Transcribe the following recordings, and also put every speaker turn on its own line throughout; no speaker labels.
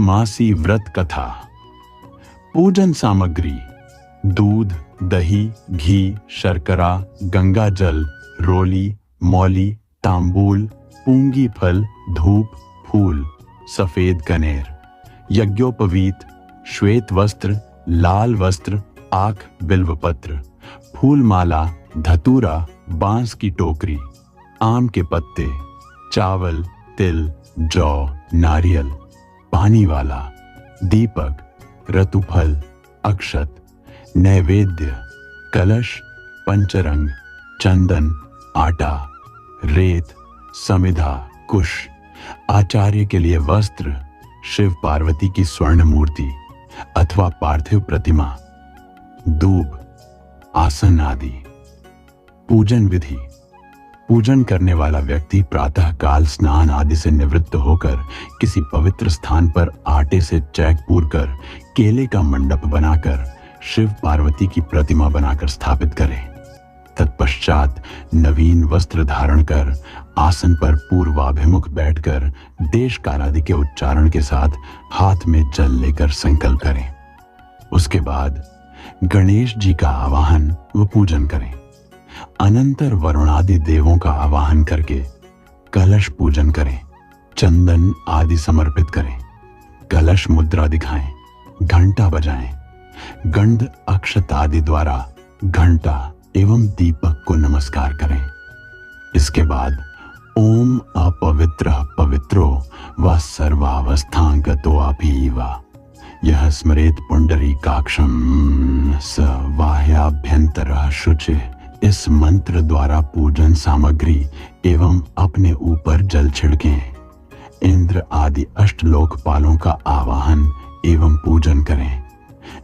पूर्णमासी व्रत कथा। पूजन सामग्री: दूध, दही, घी, शर्करा, गंगा जल, रोली, मौली, तांबूल, पूंगी फल, धूप, फूल, सफेद कनेर। यज्ञोपवीत: श्वेत वस्त्र, लाल वस्त्र, आख, बिल्वपत्र, फूल माला, धतूरा, बांस की टोकरी, आम के पत्ते, चावल, तिल, जौ, नारियल, पानी वाला, दीपक, ऋतुफल, अक्षत, नैवेद्य, कलश, पंचरंग, चंदन, आटा, रेत, समिधा, कुश, आचार्य के लिए वस्त्र, शिव पार्वती की स्वर्ण मूर्ति अथवा पार्थिव प्रतिमा, दूब, आसन आदि। पूजन विधि: पूजन करने वाला व्यक्ति प्रातः काल स्नान आदि से निवृत्त होकर किसी पवित्र स्थान पर आटे से चैक पूरकर केले का मंडप बनाकर शिव पार्वती की प्रतिमा बनाकर स्थापित करे। तत्पश्चात नवीन वस्त्र धारण कर आसन पर पूर्वाभिमुख बैठकर देश काल आदि के उच्चारण के साथ हाथ में जल लेकर संकल्प करें। उसके बाद गणेश जी का आवाहन व पूजन करें। अनंतर वरुणादि देवों का आवाहन करके कलश पूजन करें, चंदन आदि समर्पित करें, कलश मुद्रा दिखाएं, घंटा बजाएं, गंध अक्षत आदि द्वारा घंटा एवं दीपक को नमस्कार करें। इसके बाद ओम अपवित्र पवित्रो व सर्वावस्थांगतो अपीवा यह स्मरेत पुंडरीकाक्षं स बाह्याभ्यंतरः शुचि। इस मंत्र द्वारा पूजन सामग्री एवं अपने ऊपर जल छिड़कें। इंद्र आदि अष्टलोकपालों का आवाहन एवं पूजन करें।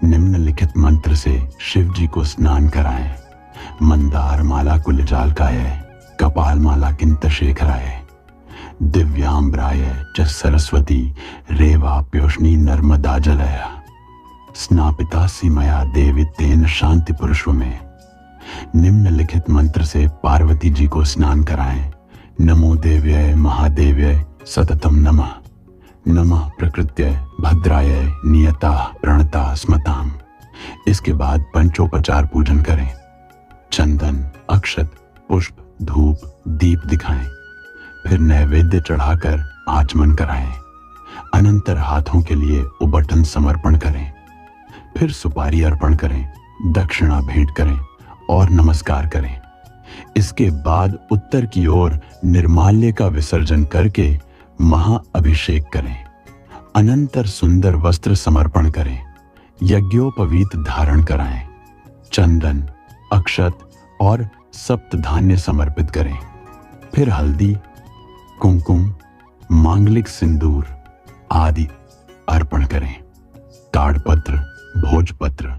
निम्नलिखित मंत्र से शिव जी को स्नान कराएं। मंदार माला कुलजालकाय, कपाल माला किंतशेखराय, दिव्यांबराय च सरस्वती रेवाप्योष्णी नर्मदा जलया स्नापितासि मया देवी तेन शांति पुरुष में। निम्नलिखित मंत्र से पार्वती जी को स्नान कराएं। नमो देव्यै महादेव्यै सततम नमः, नमः प्रकृत्यै भद्राय नियता प्रणता स्मताम। इसके बाद पंचोपचार पूजन करें। चंदन, अक्षत, पुष्प, धूप, दीप दिखाएं। फिर नैवेद्य चढ़ाकर आचमन कराएं। अनंतर हाथों के लिए उबटन समर्पण करें। फिर सुपारी अर्पण करें, दक्षिणा भेंट करें और नमस्कार करें। इसके बाद उत्तर की ओर निर्माल्य का विसर्जन करके महाअभिषेक करें। अनंतर सुंदर वस्त्र समर्पण करें। यज्ञोपवीत धारण कराएं। चंदन, अक्षत और सप्तधान्य समर्पित करें। फिर हल्दी, कुमकुम, मांगलिक सिंदूर आदि अर्पण करें। ताड़पत्र, भोजपत्र,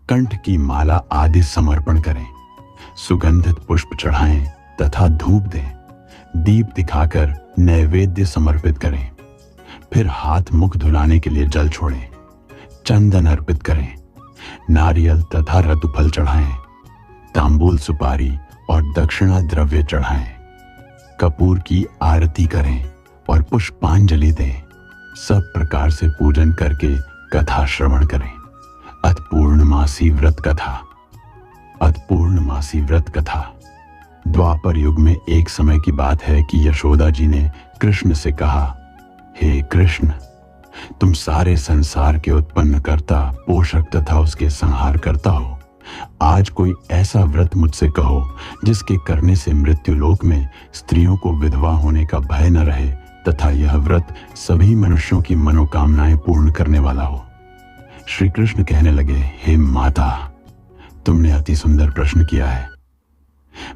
कंठ की माला आदि समर्पण करें। सुगंधित पुष्प चढ़ाएं तथा धूप दें। दीप दिखाकर नैवेद्य समर्पित करें। फिर हाथ मुख धुलाने के लिए जल छोड़ें। चंदन अर्पित करें। नारियल तथा रतुफल चढ़ाएं। तांबूल, सुपारी और दक्षिणा द्रव्य चढ़ाएं। कपूर की आरती करें और पुष्पांजलि दें। सब प्रकार से पूजन करके कथा श्रवण करें। अथ पूर्णमासी व्रत कथा। अथ पूर्णमासी व्रत कथा। द्वापर युग में एक समय की बात है कि यशोदा जी ने कृष्ण से कहा, हे कृष्ण, तुम सारे संसार के उत्पन्न करता, पोषक तथा उसके संहार करता हो। आज कोई ऐसा व्रत मुझसे कहो जिसके करने से मृत्यु लोक में स्त्रियों को विधवा होने का भय न रहे तथा यह व्रत सभी मनुष्यों की मनोकामनाएं पूर्ण करने वाला हो। श्री कृष्ण कहने लगे, हे माता, तुमने अति सुंदर प्रश्न किया है।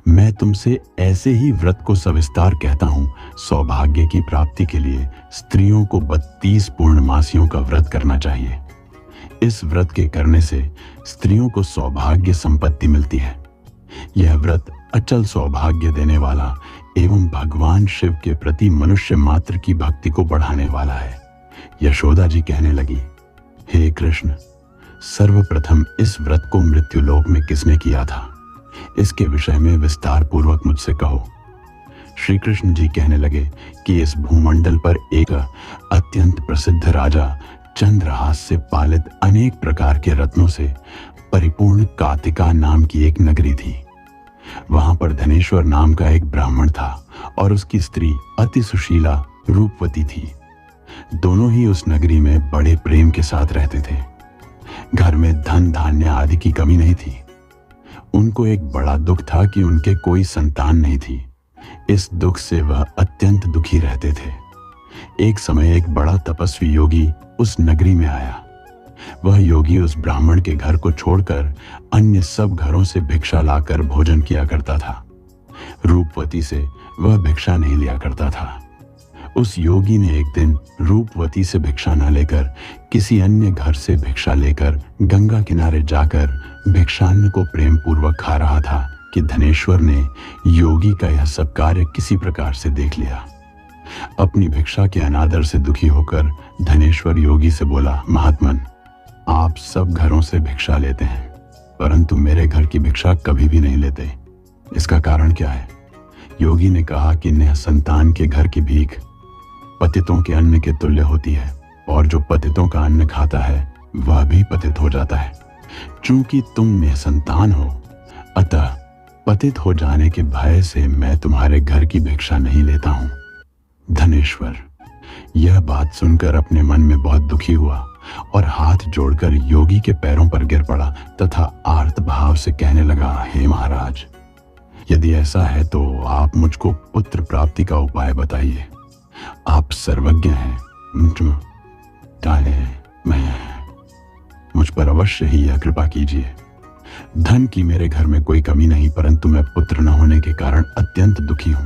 मैं तुमसे ऐसे ही व्रत को सविस्तार कहता हूं। सौभाग्य की प्राप्ति के लिए स्त्रियों को 32 पूर्णमासियों का व्रत करना चाहिए। इस व्रत के करने से स्त्रियों को सौभाग्य संपत्ति मिलती है। यह व्रत अचल सौभाग्य देने वाला एवं भगवान शिव के प्रति मनुष्य मात्र की भक्ति को बढ़ाने वाला है। यशोदा जी कहने लगी, हे कृष्ण, सर्वप्रथम इस व्रत को मृत्युलोक में किसने किया था? इसके विषय में विस्तार पूर्वक मुझसे कहो। श्री कृष्ण जी कहने लगे कि इस भूमंडल पर एक अत्यंत प्रसिद्ध राजा चंद्रहास से पालित अनेक प्रकार के रत्नों से परिपूर्ण कातिका नाम की एक नगरी थी। वहां पर धनेश्वर नाम का एक ब्राह्मण था और उसकी स्त्री अति सुशीला रूपवती थी। दोनों ही उस नगरी में बड़े प्रेम के साथ रहते थे। घर में धन धान्य आदि की कमी नहीं थी। उनको एक बड़ा दुख था कि उनके कोई संतान नहीं थी। इस दुख से वह अत्यंत दुखी रहते थे। एक समय एक बड़ा तपस्वी योगी उस नगरी में आया। वह योगी उस ब्राह्मण के घर को छोड़कर अन्य सब घरों से भिक्षा लाकर भोजन किया करता था। रूपवती से वह भिक्षा नहीं लिया करता था। उस योगी ने एक दिन रूपवती से भिक्षा न लेकर किसी अन्य घर से भिक्षा लेकर गंगा किनारे जाकर भिक्षान्न को प्रेम पूर्वक खा रहा था कि धनेश्वर ने योगी का यह सब कार्य किसी प्रकार से देख लिया। अपनी भिक्षा के अनादर से दुखी होकर धनेश्वर योगी से बोला, महात्मन, आप सब घरों से भिक्षा लेते हैं परंतु मेरे घर की भिक्षा कभी भी नहीं लेते। इसका कारण क्या है? योगी ने कहा कि निःसंतान के घर की भीख पतितों के अन्न के तुल्य होती है और जो पतितों का अन्न खाता है वह भी पतित हो जाता है। चूंकि तुम निःसंतान हो अतः पतित हो जाने के भय से मैं तुम्हारे घर की भिक्षा नहीं लेता हूं। धनेश्वर यह बात सुनकर अपने मन में बहुत दुखी हुआ और हाथ जोड़कर योगी के पैरों पर गिर पड़ा तथा आर्त भाव से कहने लगा, हे महाराज, यदि ऐसा है तो आप मुझको पुत्र प्राप्ति का उपाय बताइए। आप सर्वज्ञ हैं, मुझ पर अवश्य ही यह कृपा कीजिए। धन की मेरे घर में कोई कमी नहीं परंतु मैं पुत्र न होने के कारण अत्यंत दुखी हूं।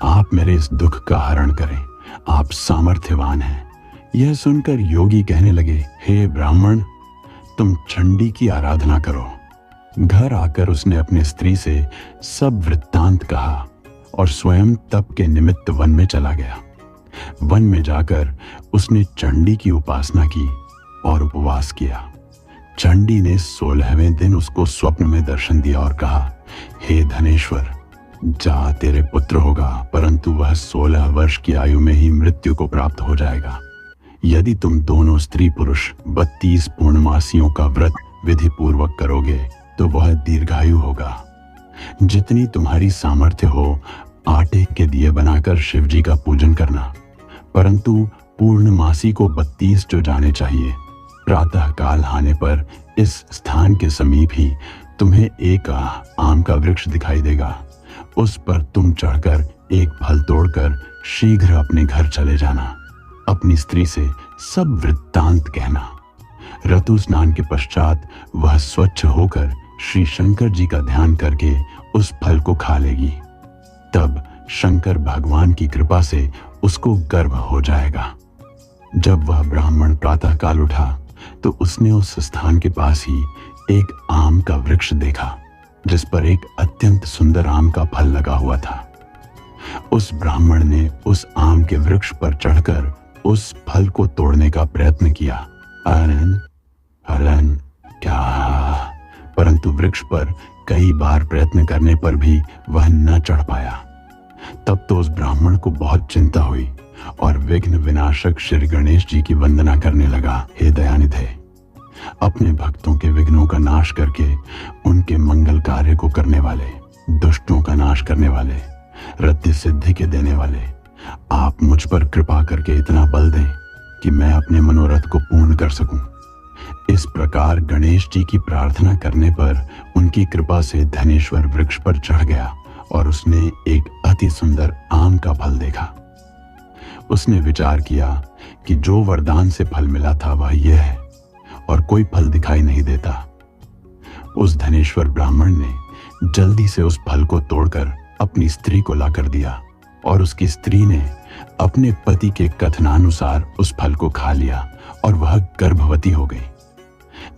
आप मेरे इस दुख का हरण करें, आप सामर्थ्यवान हैं। यह सुनकर योगी कहने लगे, हे ब्राह्मण, तुम चंडी की आराधना करो। घर आकर उसने अपनी स्त्री से सब वृत्तांत कहा और स्वयं तप के निमित्त वन में चला गया। वन में जाकर उसने चंडी की उपासना की और उपवास किया। चंडी ने 16वें दिन उसको स्वप्न में दर्शन दिया और कहा, हे धनेश्वर, जा, तेरे पुत्र होगा परंतु वह 16 वर्ष की आयु में ही मृत्यु को प्राप्त हो जाएगा। यदि तुम दोनों स्त्री पुरुष 32 पूर्णमासियों का व्रत विधि पूर्वक करोगे तो वह दीर्घायु होगा। जितनी तुम्हारी सामर्थ्य हो आटे के दिए बनाकर शिव जी का पूजन करना, परंतु पूर्णमासी को 32 जो जाने चाहिए। प्रातः काल आने पर इस स्थान के समीप ही तुम्हें एक आम का वृक्ष दिखाई देगा। उस पर तुम चढ़कर एक फल तोड़कर शीघ्र अपने घर चले जाना। अपनी स्त्री से सब वृत्तांत कहना। ऋतु स्नान के पश्चात वह स्वच्छ होकर श्री शंकर जी का ध्यान करके उस फल को खा लेगी। तब शंकर भगवान की कृपा से उसको गर्भ हो जाएगा। जब वह ब्राह्मण प्रातः काल उठा तो उसने उस स्थान के पास ही एक आम का वृक्ष देखा जिस पर एक अत्यंत सुंदर आम का फल लगा हुआ था। उस ब्राह्मण ने उस आम के वृक्ष पर चढ़कर उस फल को तोड़ने का प्रयत्न किया। हलन क्या, परंतु वृक्ष पर कई बार प्रयत्न करने पर भी वह न चढ़ पाया। तब तो उस ब्राह्मण को बहुत चिंता हुई और विघ्न विनाशक श्री गणेश जी की वंदना करने लगा। हे दयानिधे, अपने भक्तों के विघ्नों का नाश करके उनके मंगल कार्य को करने वाले, दुष्टों का नाश करने वाले, रत्य सिद्धि के देने वाले, आप मुझ पर कृपा करके इतना बल दें कि मैं अपने मनोरथ को पूर्ण कर सकूं। इस प्रकार गणेश जी की प्रार्थना करने पर उनकी कृपा से धनेश्वर वृक्ष पर चढ़ गया और उसने एक अति सुंदर आम का फल देखा। उसने विचार किया कि जो वरदान से फल मिला था वह यह है और कोई फल दिखाई नहीं देता। उस धनेश्वर ब्राह्मण ने जल्दी से उस फल को तोड़कर अपनी स्त्री को लाकर दिया और उसकी स्त्री ने अपने पति के कथनानुसार उस फल को खा लिया और वह गर्भवती हो गई।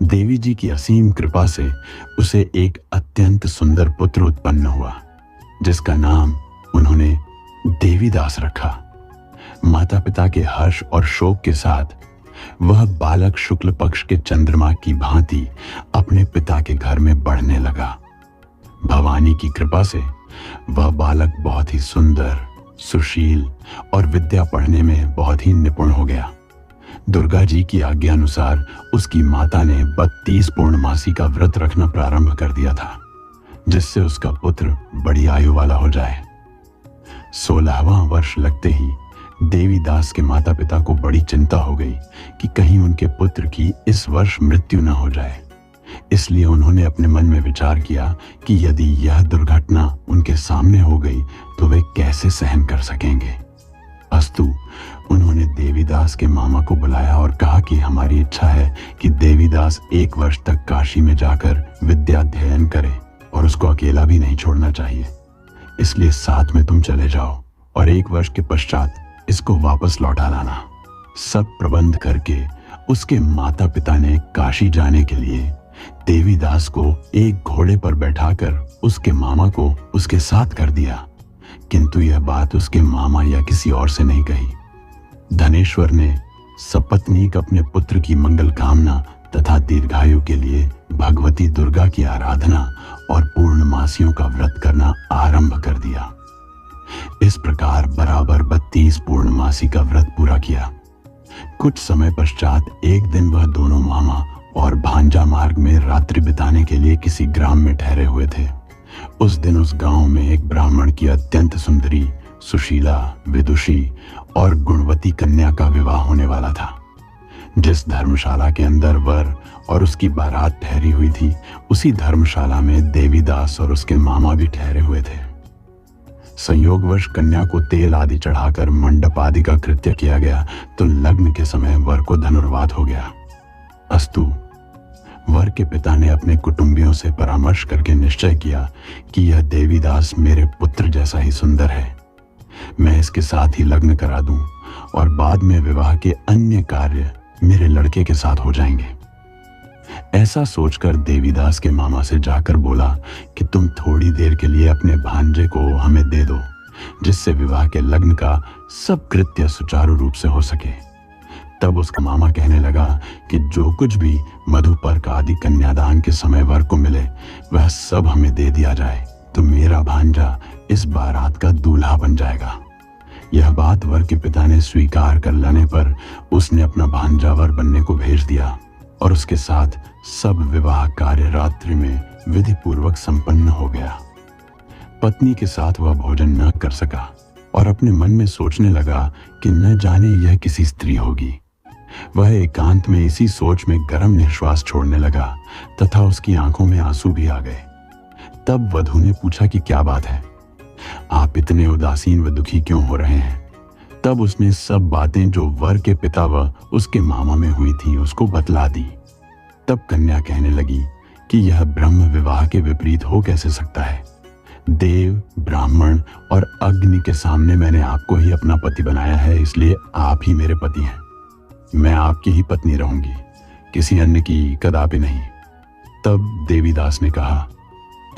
देवी जी की असीम कृपा से उसे एक अत्यंत सुंदर पुत्र उत्पन्न हुआ जिसका नाम उन्होंने देवीदास रखा। माता पिता के हर्ष और शोक के साथ वह बालक शुक्ल पक्ष के चंद्रमा की भांति अपने पिता के घर में बढ़ने लगा। भवानी की कृपा से वह बालक बहुत ही सुंदर, सुशील और विद्या पढ़ने में बहुत ही निपुण हो गया। दुर्गा जी की आज्ञा अनुसार उसकी माता ने 32 पूर्णमासी का व्रत रखना प्रारंभ कर दिया था, जिससे उसका पुत्र बड़ी आयु वाला हो जाए। 16वां वर्ष लगते ही देवीदास के माता पिता को बड़ी चिंता हो गई कि कहीं उनके पुत्र की इस वर्ष मृत्यु न हो जाए। इसलिए उन्होंने अपने मन में विचार किया कि यदि यह दुर्घटना उनके सामने हो गई तो वे कैसे सहन कर सकेंगे। अस्तु, उन्होंने देवीदास के मामा को बुलाया और कहा कि हमारी इच्छा है कि देवीदास 1 वर्ष तक काशी में जाकर विद्या अध्ययन करे और उसको अकेला भी नहीं छोड़ना चाहिए। इसलिए साथ में तुम चले जाओ और 1 वर्ष के पश्चात इसको वापस लौटा लाना। सब प्रबंध करके उसके माता पिता ने काशी जाने के लिए देवीदास को एक घोड़े पर बैठाकर उसके मामा को उसके साथ कर दिया, किंतु यह बात उसके मामा या किसी और से नहीं कही। धनेश्वर ने सपत्नीक अपने पुत्र की मंगल कामना तथा दीर्घायु के लिए भगवती दुर्गा की आराधना और पूर्णमासियों का व्रत करना आरंभ कर दिया। इस प्रकार बराबर 32 पूर्णमासी का व्रत पूरा किया। कुछ समय पश्चात एक दिन वह दोनों मामा और भांजा मार्ग में रात्रि बिताने के लिए किसी ग्राम में ठहरे हुए थे। उस दिन उस गांव में एक ब्राह्मण की अत्यंत सुंदरी, सुशीला, विदुषी और गुणवती कन्या का विवाह होने वाला था। जिस धर्मशाला के अंदर वर और उसकी बारात ठहरी हुई थी, उसी धर्मशाला में देवीदास और उसके मामा भी ठहरे हुए थे। संयोगवश कन्या को तेल आदि चढ़ाकर मंडप आदि का कृत्य किया गया तो लग्न के समय वर को धनुर्वात हो गया। अस्तु, वर के पिता ने अपने कुटुंबियों से परामर्श करके निश्चय किया कि यह देवीदास मेरे पुत्र जैसा ही सुंदर है। मैं इसके साथ ही लग्न करा दूं और बाद में विवाह के अन्य कार्य मेरे लड़के के साथ हो जाएंगे। ऐसा सोचकर देवीदास के मामा से जाकर बोला कि तुम थोड़ी देर के लिए अपने भांजे को हमें दे दो, जिससे विवाह के लग्न का सब कृत्य सुचारू रूप से हो सके। तब उसका मामा कहने लगा कि जो कुछ भी मधुपर्क आदि कन्यादान के समय वर को मिले वह सब हमें दे दिया जाए, तो मेरा भांजा इस बारात का दूल्हा बन जाएगा। यह बात वर के पिता ने स्वीकार कर लेने पर उसने अपना भांजा वर बनने को भेज दिया और उसके साथ सब विवाह कार्य रात्रि में विधि पूर्वक संपन्न हो गया। पत्नी के साथ वह भोजन न कर सका और अपने मन में सोचने लगा कि न जाने यह किसी स्त्री होगी। वह एकांत में इसी सोच में गर्म निश्वास छोड़ने लगा तथा उसकी आंखों में आंसू भी आ गए। तब वधू ने पूछा कि क्या बात है, आप इतने उदासीन व दुखी क्यों हो रहे हैं? तब उसने सब बातें जो वर के पिता व उसके मामा में हुई थी उसको बतला दी। तब कन्या कहने लगी कि यह ब्रह्म विवाह के विपरीत हो कैसे सकता है? देव, ब्राह्मण और अग्नि के सामने मैंने आपको ही अपना पति बनाया है, इसलिए आप ही मेरे पति हैं। मैं आपकी ही पत्नी रहूंगी, किसी अन्य की कदापि नहीं। तब देवीदास ने कहा,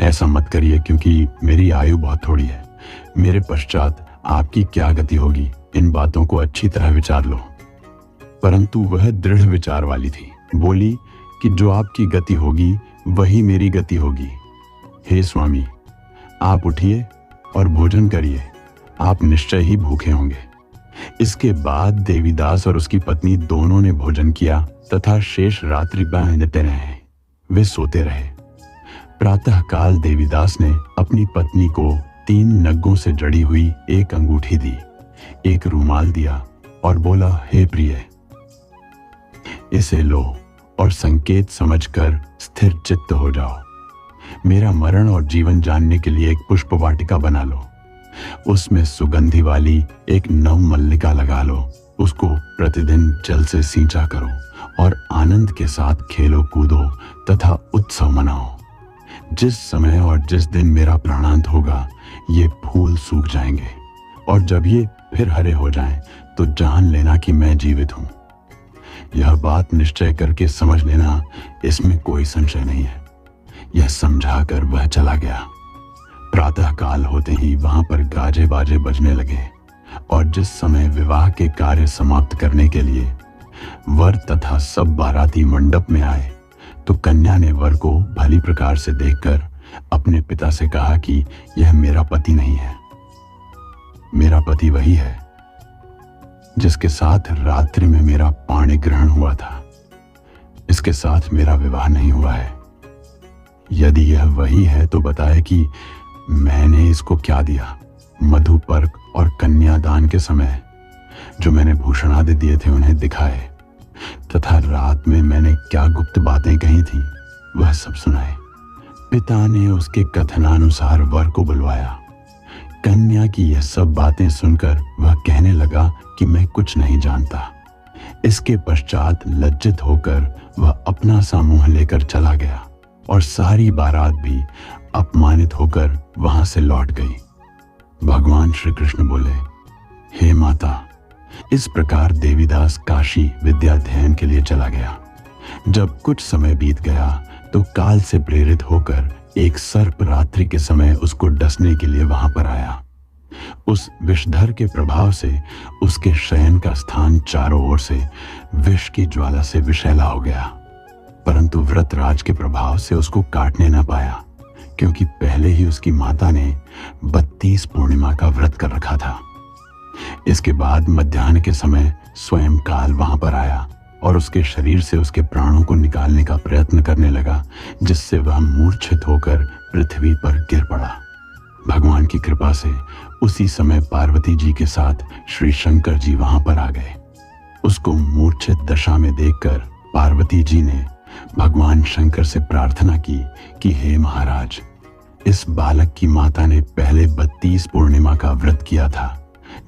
ऐसा मत करिए, क्योंकि मेरी आयु बहुत थोड़ी है। मेरे पश्चात आपकी क्या गति होगी, इन बातों को अच्छी तरह विचार लो। परंतु वह दृढ़ विचार वाली थी। बोली कि जो आपकी गति होगी वही मेरी गति होगी। हे स्वामी, आप उठिए और भोजन करिए, आप निश्चय ही भूखे होंगे। इसके बाद देवीदास और उसकी पत्नी दोनों ने भोजन किया तथा शेष रात्रि बांधते रहे। वे सोते रहे। प्रातः काल देवीदास ने अपनी पत्नी को 3 नगों से जड़ी हुई एक अंगूठी दी, एक रूमाल दिया और बोला, हे प्रिय, इसे लो और संकेत समझकर स्थिर चित्त हो जाओ। मेरा मरण और जीवन जानने के लिए एक पुष्प वाटिका बना लो, उसमें सुगंधि वाली एक नव मल्लिका लगा लो, उसको प्रतिदिन जल से सींचा करो और आनंद के साथ खेलो कूदो तथा उत्सव मनाओ। जिस समय और जिस दिन मेरा प्राणांत होगा ये फूल सूख जाएंगे और जब ये फिर हरे हो जाएं तो जान लेना कि मैं जीवित हूं। यह बात निश्चय करके समझ लेना, इसमें कोई संशय नहीं है। यह समझाकर वह चला गया। प्रातः काल होते ही वहां पर गाजे बाजे बजने लगे और जिस समय विवाह के कार्य समाप्त करने के लिए वर तथा सब बाराती मंडप में आए तो कन्या ने वर को भली प्रकार से देखकर अपने पिता से कहा कि यह मेरा पति नहीं है। मेरा पति वही है जिसके साथ रात्रि में मेरा पाणी ग्रहण हुआ था। इसके साथ मेरा विवाह नहीं हुआ है। यदि यह वही है तो बताए कि मैंने इसको क्या दिया। मधुपर्क और कन्यादान के समय जो मैंने भूषण आदि दिए थे उन्हें दिखाए, तथा रात में मैंने क्या गुप्त बातें कही थी वह सब सुनाए। पिता ने उसके कथनानुसार वर को बुलवाया। कन्या की यह सब बातें सुनकर वह कहने लगा कि मैं कुछ नहीं जानता। इसके पश्चात लज्जित होकर वह अपना सा मुंह लेकर चला गया और सारी बारात भी अपमानित होकर वहां से लौट गई। भगवान श्री कृष्ण बोले, हे माता, इस प्रकार देवीदास काशी विद्याध्ययन के लिए चला गया। जब कुछ समय बीत गया तो काल से प्रेरित होकर एक सर्प रात्रि के समय उसको डसने के लिए वहां पर आया। उस विषधर के प्रभाव से उसके शयन का स्थान चारों ओर से विष की ज्वाला से विषैला हो गया, परंतु व्रतराज के प्रभाव से उसको काटने न पाया, क्योंकि पहले ही उसकी माता ने 32 पूर्णिमा का व्रत कर रखा था। इसके बाद मध्याह्न के समय स्वयं काल वहां पर आया और उसके शरीर से उसके प्राणों को निकालने का प्रयत्न करने लगा, जिससे वह मूर्छित होकर पृथ्वी पर गिर पड़ा। भगवान की कृपा से उसी समय पार्वती जी के साथ श्री शंकर जी वहां पर आ गए। उसको मूर्छित दशा में देखकर पार्वती जी ने भगवान शंकर से प्रार्थना की कि हे महाराज, इस बालक की माता ने पहले 32 पूर्णिमा का व्रत किया था,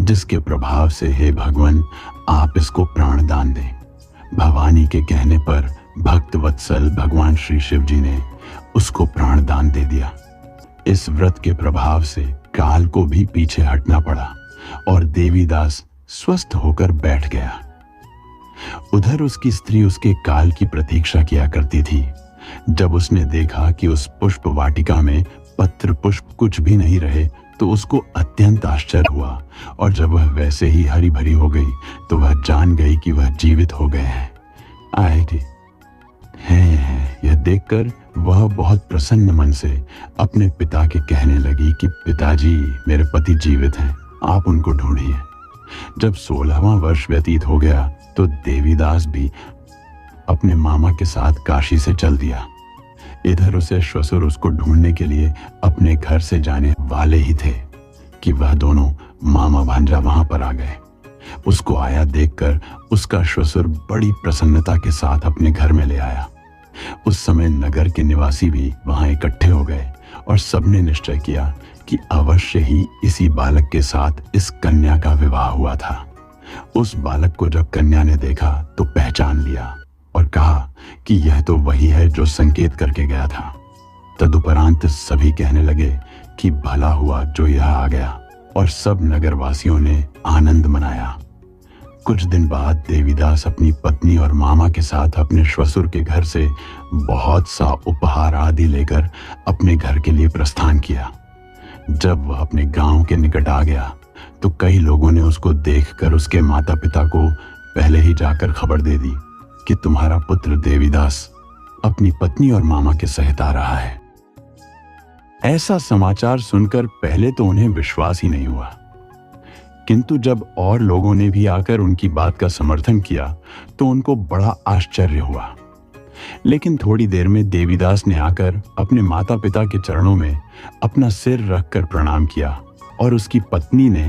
जिसके प्रभाव से हे भगवान आप इसको प्राण दान दें। भवानी के कहने पर भक्त वत्सल भगवान श्री शिव जी ने उसको प्राण दान दे दिया। इस व्रत के प्रभाव से काल को भी पीछे हटना पड़ा और देवीदास स्वस्थ होकर बैठ गया। उधर उसकी स्त्री उसके काल की प्रतीक्षा किया करती थी। जब उसने देखा कि उस पुष्प वाटिका में पत्र पुष्प कुछ भी नहीं रहे तो उसको अत्यंत आश्चर्य हुआ, और जब वह वैसे ही हरी भरी हो गई तो वह जान गई कि वह जीवित हो गए हैं। यह देखकर वह बहुत प्रसन्न मन से अपने पिता के कहने लगी कि पिताजी, मेरे पति जीवित हैं, आप उनको ढूंढिए। जब 16वां वर्ष व्यतीत हो गया तो देवीदास भी अपने मामा के साथ काशी से चल दिया। इधर उसे श्वसुर उसको ढूंढने के लिए अपने घर से जाने वाले ही थे कि वह दोनों मामा भांजा वहां पर आ गए। उसको आया देखकर उसका श्वसुर बड़ी प्रसन्नता के साथ अपने घर में ले आया। उस समय नगर के निवासी भी वहां इकट्ठे हो गए और सबने निश्चय किया कि अवश्य ही इसी बालक के साथ इस कन्या का विवाह हुआ था। उस बालक को जब कन्या ने देखा तो पहचान लिया और कहा कि यह तो वही है जो संकेत करके गया था। तदुपरांत सभी कहने लगे कि भला हुआ जो यह आ गया, और सब नगरवासियों ने आनंद मनाया। कुछ दिन बाद देवीदास अपनी पत्नी और मामा के साथ अपने श्वसुर के घर से बहुत सा उपहार आदि लेकर अपने घर के लिए प्रस्थान किया। जब वह अपने गांव के निकट आ गया तो कई लोगों ने उसको देखकर उसके माता पिता को पहले ही जाकर खबर दे दी कि तुम्हारा पुत्र देवीदास अपनी पत्नी और मामा के सहित आ रहा है। ऐसा समाचार सुनकर पहले तो उन्हें विश्वास ही नहीं हुआ, किंतु जब और लोगों ने भी आकर उनकी बात का समर्थन किया तो उनको बड़ा आश्चर्य हुआ। लेकिन थोड़ी देर में देवीदास ने आकर अपने माता पिता के चरणों में अपना सिर रखकर प्रणाम किया और उसकी पत्नी ने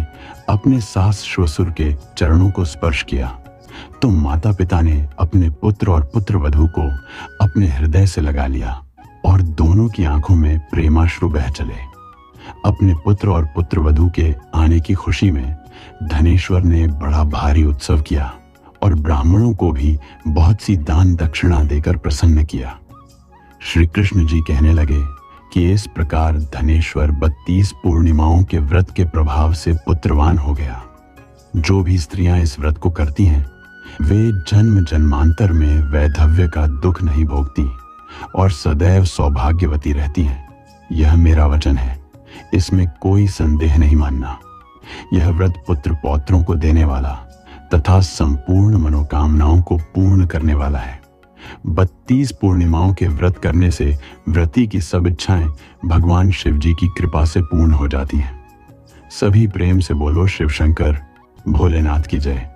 अपने सास श्वसुर के चरणों को स्पर्श किया तो माता पिता ने अपने पुत्र और पुत्रवधू को अपने हृदय से लगा लिया और दोनों की आंखों में प्रेमाश्रु बह चले। अपने पुत्र और पुत्रवधू के आने की खुशी में धनेश्वर ने बड़ा भारी उत्सव किया और ब्राह्मणों को भी बहुत सी दान दक्षिणा देकर प्रसन्न किया। श्री कृष्ण जी कहने लगे कि इस प्रकार धनेश्वर 32 पूर्णिमाओं के व्रत के प्रभाव से पुत्रवान हो गया। जो भी स्त्रियां इस व्रत को करती हैं वे जन्म जन्मांतर में वैधव्य का दुख नहीं भोगती और सदैव सौभाग्यवती रहती हैं। यह मेरा वचन है, इसमें कोई संदेह नहीं मानना। यह व्रत पुत्र पौत्रों को देने वाला तथा संपूर्ण मनोकामनाओं को पूर्ण करने वाला है। 32 पूर्णिमाओं के व्रत करने से व्रती की सब इच्छाएं भगवान शिव जी की कृपा से पूर्ण हो जाती हैं। सभी प्रेम से बोलो शिव शंकर भोलेनाथ की जय।